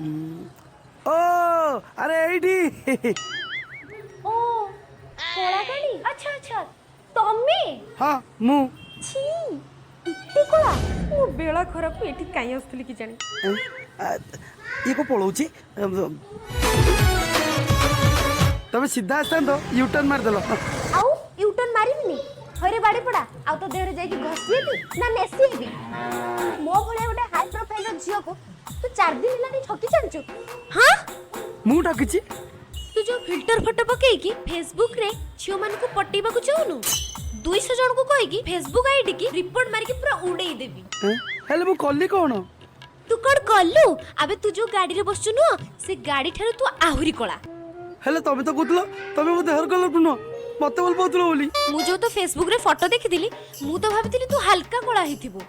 ओ अरे एडी ओ कोला गाड़ी अच्छा अच्छा तम्मे हाँ मु छी इत्ते कोला ओ बेला खराब को एठी काई आस्तली कि जाने ये को पळौची तबे सीधा आस्तान तो यू टर्न मार देलो आउ यूटर्न मारिबिनी हरे बाड़ी पड़ा आउ तो देहरे जाई कि घसिएबी ना नेसिएबी मो भले गोटे हाई प्रोफाइल रो झियो को तू 4 दिन हेलानी ठकी जानचु हां मु ठकिची तू जो फिल्टर फोटो पकेई कि फेसबुक रे झियो मान को पटेबा को चाहनु 200 जन को कहि कि फेसबुक आईडी की रिपोर्ट मार के पूरा उड़ेई देबी हेले मु कल्ली कोन तू कौन कलु अबे तू जो गाड़ी रे बसचु नु से गाड़ी ठारू तू आहुरी कोला हेले तबे तो कहतलो तबे मते हेयर कलर पुनो मते बोल पतलो बोली मु जो तो फेसबुक रे फोटो देखिदिली मु तो भाबितिली तू हल्का कोला हिथिबो